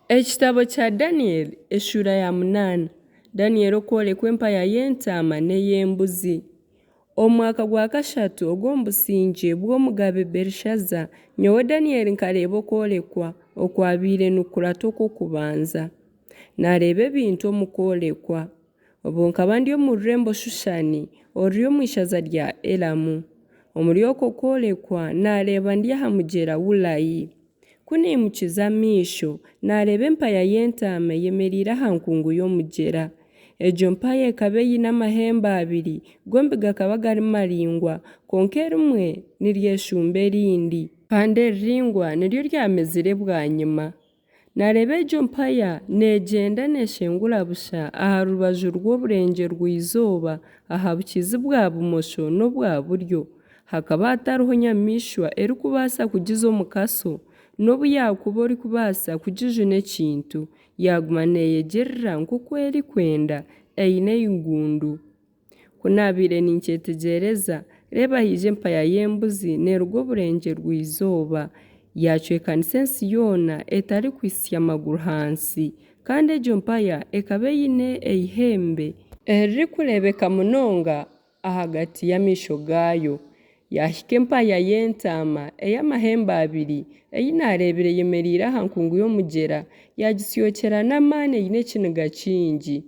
Ekitabo kya Daniel eshura ya 8. Daniel okwolekwa empaya y'entaama n'ey'embuzi. Omwaka gwa 3 ogw'omubusinge bw'omugabe Berishaza, nyowe Daniel nkareeba okwolekwa okwabiire nikurata okwokubanza. Nareeba ebintu omu kwolekwa. Obu nkaba ndi omu rurembo Shushani oruri omu ishaza rya Elamu. Omuri okwo kwolekwa nareeba ndi aha mugyera Ulayi. Kunimukiza amaisho nareeba empaya y'entaama eyemereire aha nkungu y'omugyera. Egyo mpaya ekaba eine amahembe 2, gombi gakaba gari maraingwa, konka erimwe niryeshumba erindi, kandi eriraingwa niryo ryamezire bwanyima. Nareeba egyo mpaya negyenda neshengura busha aha rubaju rw'oburengye rw'izooba aha bukizi bwa bumosho n'obwa buryo. Hakaba hatariho nyamishwa erikubaasa kugiza omukaso, n'obu yakuba orikubaasa kugijuna ekintu yaguma neyegyerera nk'oku erikwenda eine eigundu. Kunabiire ninkyetegyereza, reeba hiija empaya y'embuzi neruga oburengye rw'izooba yacwekanisa ensi yoona etarikwisya amaguru hansi, kandi egyo mpaya ekaba eine eihembe eririkureebeka munonga ahagati y'amaisho gaayo. Yahika empaya y'entaama ey'amahembe 2 ei nareebire eyemereire aha nkungu y'omugyera yagisyokera n'amaani eine ekiniga kingi.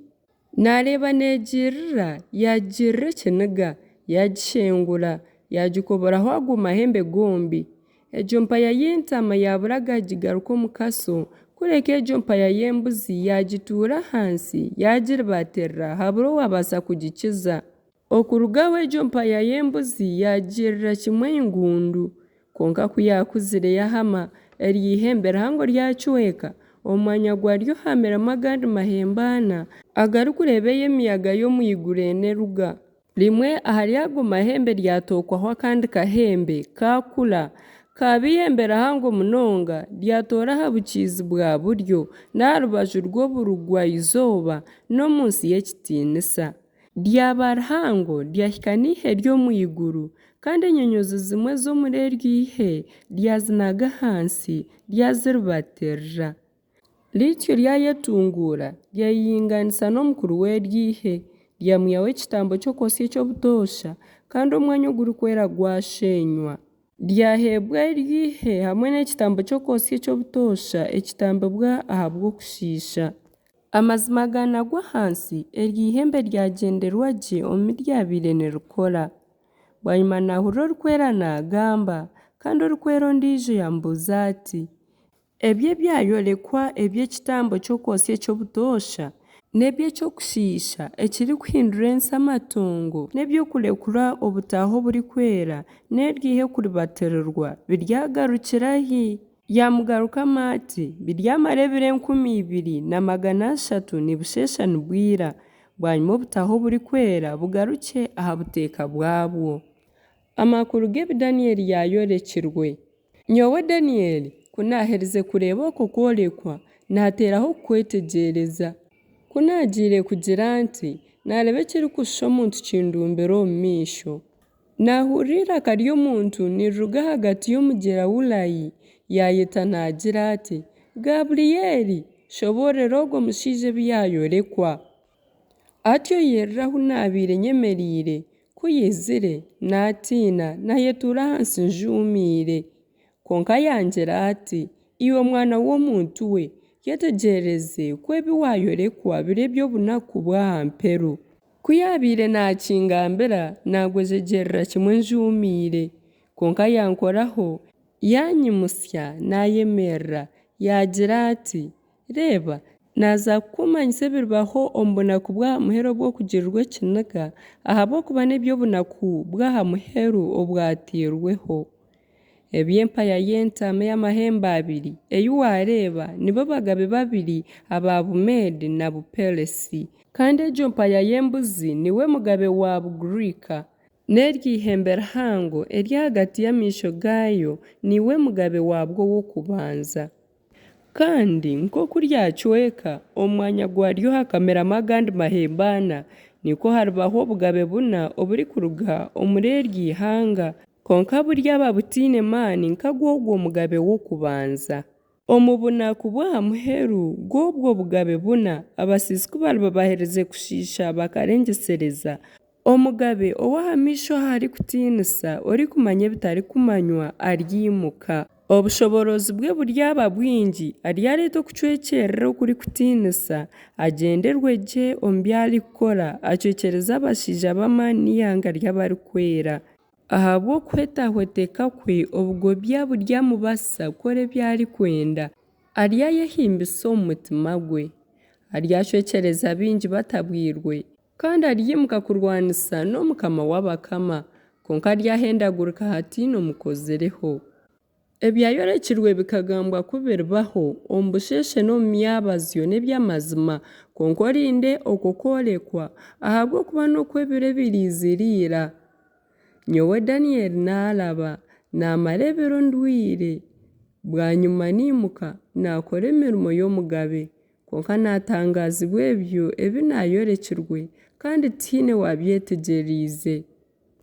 Nareeba negirira yagirira ekiniga yagishengura yagikoboraho ago mahembe gombi. Egyo mpaya y'entaama yaburaga gigaruka omukaso kureka egyo mpaya y'embuzi yagituura ahansi yagiribaterera habura owabaasa kugikiza. Okurugaho egyo mpaya y'embuzi yagirira kimwe engundu, konka ku yakuzire yahama eryihembe rihango ryacweka, omwanya gwaryo hameramu agandi mahembe 4 agarikureeba ey'emiyaga y'omwiguru eneruga. Rimwe ahari ago mahembe ryatookwaho akandi kahembe kakura kaba ihembe rihango munonga ryatoora aha bukiizi bwa buryo n'aha rubaju rw'oburu rwa izooba n'omunsi y'ekitiinisa. Ryaba rihango ryahika n'ihe ry'omwiguru, kandi enyonyozi zimwe z'omuri eryo ihe ryazinaga ahansi ryaziribaterera. Lityo ryayetunguura ryayinganisa n'omukuru w'eryo ihe ryamwihaho ekitambo ky'okwosya eky'obutoosha, kandi omwanya ogurikwera gwashenywa. Ryaheebwa eryo ihe hamwe n'ekitambo ky'okwosya eky'obutoosha ekitambibwa aha bw'okushiisha. Amazima ganagwa ahansi eryo ihembe ryagenderwa gye omu ryabiire nirikora. Bwanyima nahurira orikwera nagamba, kandi orikwera ondiijo yamubuuza ati, ebyo ebyayolekwa eby'ekitambo ky'okwosya eky'obutoosha n'eby'ekyokushiisha ekirikuhindura ensi amatongo n'eby'okurekura obutaaha oburikwera n'eryo ihe kuribatererwa biryagarukira hi? Yamugarukamu ati, biryamara ebiro 2,300 nibushesha nibwira, bwanyima obutaaha oburikwera bugaruke aha buteeka bwabwo. Amakuru g'ebi Daniel yayorekirwe. Nyowe Daniel kunaherize kureeba okwo kwolekwa nateeraho kukwetegyereza. Kunagiire kugira nti nareeba ekirikushusha omuntu kindumbira omu maisho. Nahurira iraka ry'omuntu niriruga ahagati y'omugyera Ulayi yayeta nagira ati, Gaburiyeri shoborera ogwo omushaija ebi yayorekwa. Atyo yerira ahu nabiire nyemereire, kuyizire natiina nayetuura ahansi njuumiire. Konka yangira ati, iwe mwana w'omuntu we, yetegyereze ku ebi wayorekwa biri eby'obunaku bw'aha mperu. Kuyabiire nakingambira nagwejegyerera kimwe njuumiire, konka yankoraho yanyimusya nayemerera yagira ati, reeba naza kukumanyisa ebiribaho omu bunaku bw'aha muheru obw'okugirirwa ekiniga ahabw'okuba n'eby'obunaku bw'aha muheru obwatiirweho. Eby'empaya y'entaama y'amahembe 2 ei wareeba nibo bagabe 2 aba Bumedi na Buperesi, kandi egyo mpaya y'embuzi niwe mugabe wa Bugirika, n'eryo ihembe rihango eri hagati y'amaisho gaayo niwe mugabe wabwo w'okubanza. Kandi nk'oku ryacweka omwanya gwaryo hakameramu agandi mahembe 4 niko haribaho obugabe 4 oburikuruga omuri eryo ihanga, konka burya aba butiine maani nka gw'ogwo mugabe w'okubanza. Omu bunaku bw'aha muheru gw'obwo bugabe buna abasiisiki babahereze kushiisha bakarengesereza omugabe ow'aha maisho harikutiinisa orikumanya ebitarikumanywa aryimuka. Obushoborozi bwe buryaba bwingi aryareeta okucwekyerera okurikutiinisa agyenderwe gye omu byarikukora acwekyereze abashaija b'amaani n'ihanga ry'abarikwera. Ahabw'okuhwetahweteka kwe obugobya buryamubasa kukora ebyarikwenda aryayehimbisa omu mutima gwe aryacwekyereza bingi batabwirwe kandi aryimuka kurwanisa n'omukama w'abakama konka aryahendagurika hatiine omukozireho. Ebyayorekirwe bikagambwa kubiribaho omu busheshe n'omu myabazyo n'eby'amazima konka orinde okwo kworekwa ahabw'okuba n'okwo ebiro biriiziriira. Nyowe Daniel naaraba naamara ebiro ndwire bwanyuma niimuka nakora emirimo y'omugabe konka naatangazibwa ebyo ebi naayorekirwe kandi tihiine waabyetegyeriize.